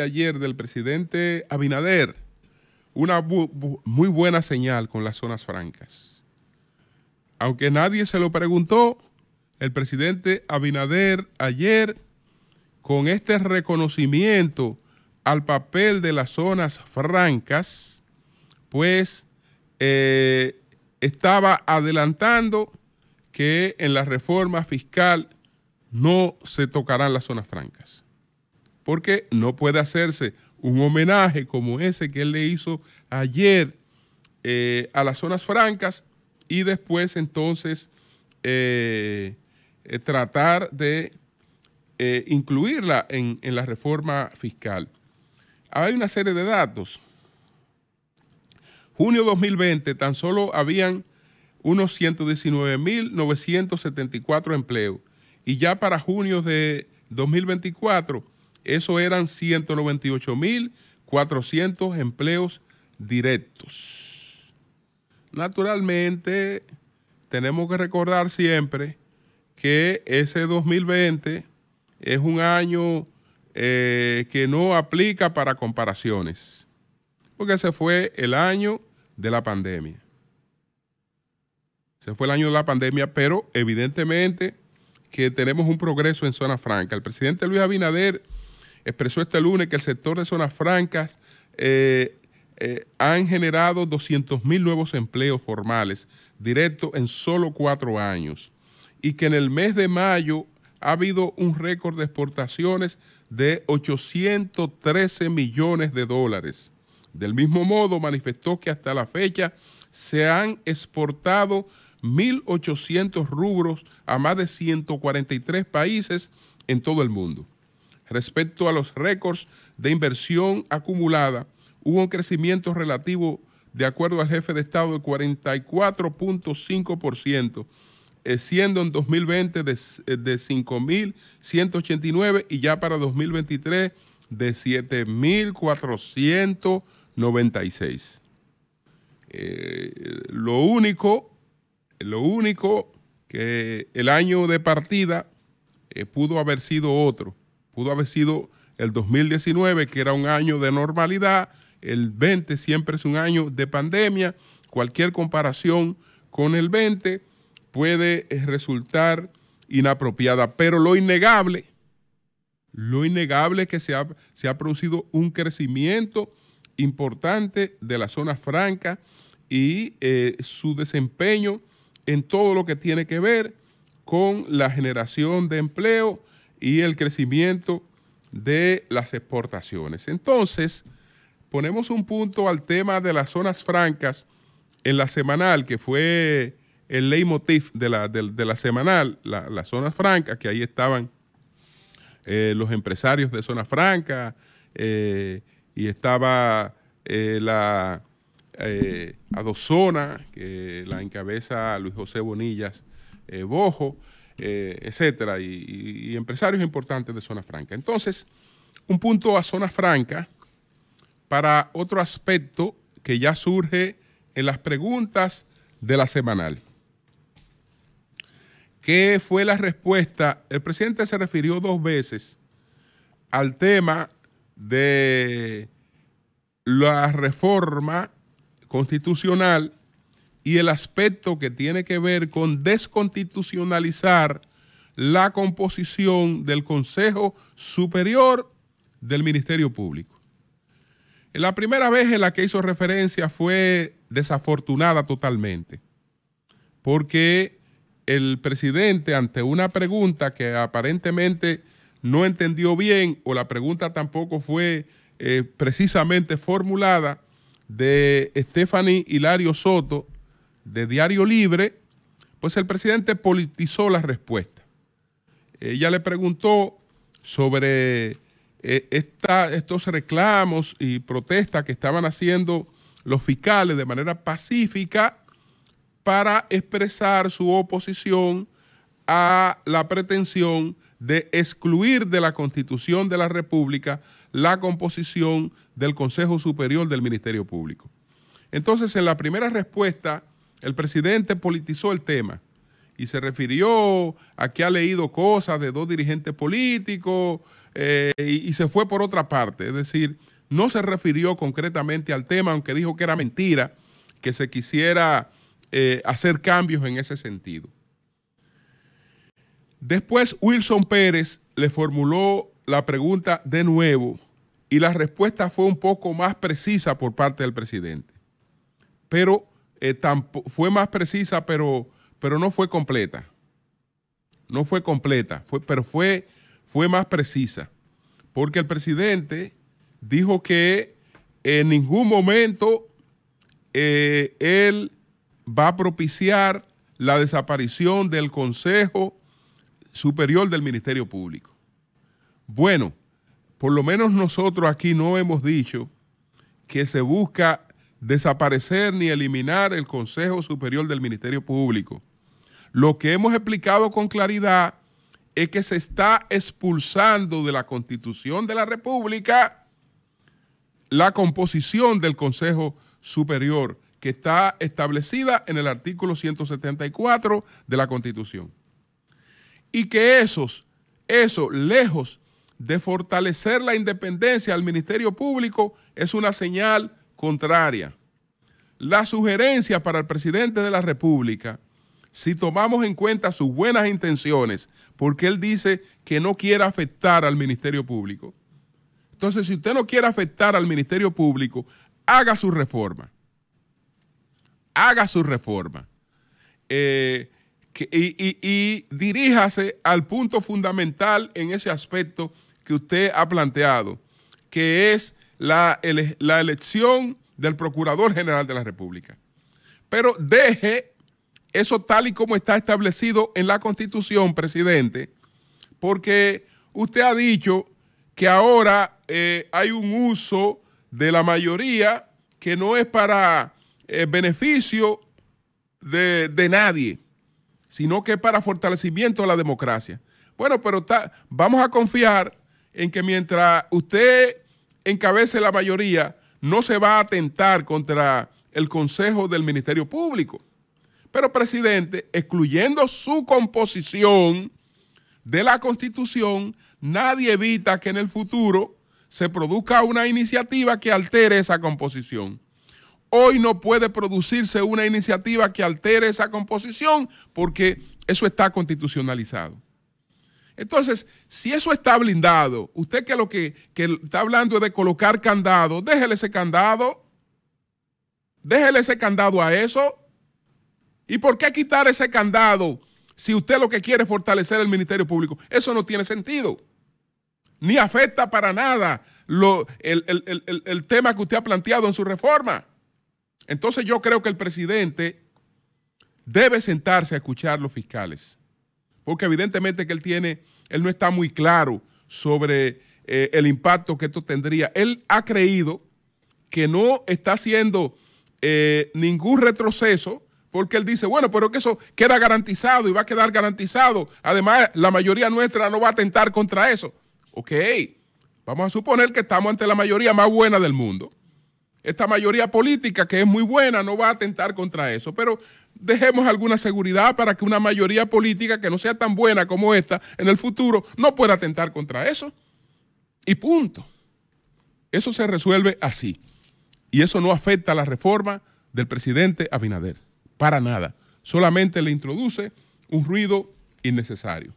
de ayer del presidente Abinader, una muy buena señal con las zonas francas. Aunque nadie se lo preguntó, el presidente Abinader ayer, con este reconocimiento al papel de las zonas francas, pues estaba adelantando que en la reforma fiscal no se tocarán las zonas francas, porque no puede hacerse un homenaje como ese que él le hizo ayer a las zonas francas y después entonces tratar de incluirla en la reforma fiscal. Hay una serie de datos. Junio 2020 tan solo habían unos 119.974 empleos y ya para junio de 2024 eso eran 198.400 empleos directos. Naturalmente, tenemos que recordar siempre que ese 2020 es un año que no aplica para comparaciones, porque ese fue el año de la pandemia. Ese fue el año de la pandemia, pero evidentemente que tenemos un progreso en zona franca. El presidente Luis Abinader expresó este lunes que el sector de zonas francas han generado 200.000 nuevos empleos formales directos en solo 4 años y que en el mes de mayo ha habido un récord de exportaciones de 813 millones de dólares. Del mismo modo, manifestó que hasta la fecha se han exportado 1.800 rubros a más de 143 países en todo el mundo. Respecto a los récords de inversión acumulada, hubo un crecimiento relativo, de acuerdo al jefe de Estado, de 44.5%, siendo en 2020 de 5.189 y ya para 2023 de 7.496. Lo único que el año de partida pudo haber sido otro. Pudo haber sido el 2019, que era un año de normalidad. El 20 siempre es un año de pandemia. Cualquier comparación con el 20 puede resultar inapropiada. Pero lo innegable es que se ha producido un crecimiento importante de la zona franca y su desempeño en todo lo que tiene que ver con la generación de empleo y el crecimiento de las exportaciones. Entonces, ponemos un punto al tema de las zonas francas en la semanal, que fue el leitmotiv de la semanal, las zonas francas, que ahí estaban los empresarios de zona franca y estaba la Adozona, que la encabeza Luis José Bonillas Bojo, etcétera, y empresarios importantes de zona franca. Entonces, un punto a zona franca para otro aspecto que ya surge en las preguntas de la semanal. ¿Qué fue la respuesta? El presidente se refirió 2 veces al tema de la reforma constitucional y el aspecto que tiene que ver con desconstitucionalizar la composición del Consejo Superior del Ministerio Público. La primera vez en la que hizo referencia fue desafortunada totalmente, porque el presidente, ante una pregunta que aparentemente no entendió bien, o la pregunta tampoco fue precisamente formulada, de Stephanie Hilario Soto, de Diario Libre, pues el presidente politizó la respuesta. Ella le preguntó sobre estos reclamos y protestas que estaban haciendo los fiscales de manera pacífica para expresar su oposición a la pretensión de excluir de la Constitución de la República la composición del Consejo Superior del Ministerio Público. Entonces, en la primera respuesta, el presidente politizó el tema y se refirió a que ha leído cosas de 2 dirigentes políticos y se fue por otra parte. Es decir, no se refirió concretamente al tema, aunque dijo que era mentira que se quisiera hacer cambios en ese sentido. Después Wilson Pérez le formuló la pregunta de nuevo y la respuesta fue un poco más precisa por parte del presidente. Pero fue más precisa, pero no fue completa. No fue completa, pero fue más precisa. Porque el presidente dijo que en ningún momento él va a propiciar la desaparición del Consejo Superior del Ministerio Público. Bueno, por lo menos nosotros aquí no hemos dicho que se busca desaparecer ni eliminar el Consejo Superior del Ministerio Público. Lo que hemos explicado con claridad es que se está expulsando de la Constitución de la República la composición del Consejo Superior, que está establecida en el artículo 174 de la Constitución. Y que eso, lejos de fortalecer la independencia del Ministerio Público, es una señal contraria. La sugerencia para el presidente de la República, si tomamos en cuenta sus buenas intenciones, porque él dice que no quiere afectar al Ministerio Público. Entonces, si usted no quiere afectar al Ministerio Público, haga su reforma. Haga su reforma. Y diríjase al punto fundamental en ese aspecto que usted ha planteado, que es la elección del Procurador General de la República. Pero deje eso tal y como está establecido en la Constitución, presidente, porque usted ha dicho que ahora hay un uso de la mayoría que no es para beneficio de nadie, sino que es para fortalecimiento de la democracia. Bueno, pero vamos a confiar en que mientras usted encabece la mayoría, no se va a atentar contra el Consejo del Ministerio Público. Pero, presidente, excluyendo su composición de la Constitución, nadie evita que en el futuro se produzca una iniciativa que altere esa composición. Hoy no puede producirse una iniciativa que altere esa composición porque eso está constitucionalizado. Entonces, si eso está blindado, usted que lo que está hablando es de colocar candado, déjele ese candado a eso. ¿Y por qué quitar ese candado si usted lo que quiere es fortalecer el Ministerio Público? Eso no tiene sentido, ni afecta para nada el tema que usted ha planteado en su reforma. Entonces yo creo que el presidente debe sentarse a escuchar a los fiscales, porque evidentemente que él no está muy claro sobre el impacto que esto tendría. Él ha creído que no está haciendo ningún retroceso, porque él dice, bueno, pero que eso queda garantizado y va a quedar garantizado. Además, la mayoría nuestra no va a atentar contra eso. Ok, vamos a suponer que estamos ante la mayoría más buena del mundo. Esta mayoría política, que es muy buena, no va a atentar contra eso, pero dejemos alguna seguridad para que una mayoría política que no sea tan buena como esta en el futuro no pueda atentar contra eso. Y punto. Eso se resuelve así. Y eso no afecta a la reforma del presidente Abinader. Para nada. Solamente le introduce un ruido innecesario.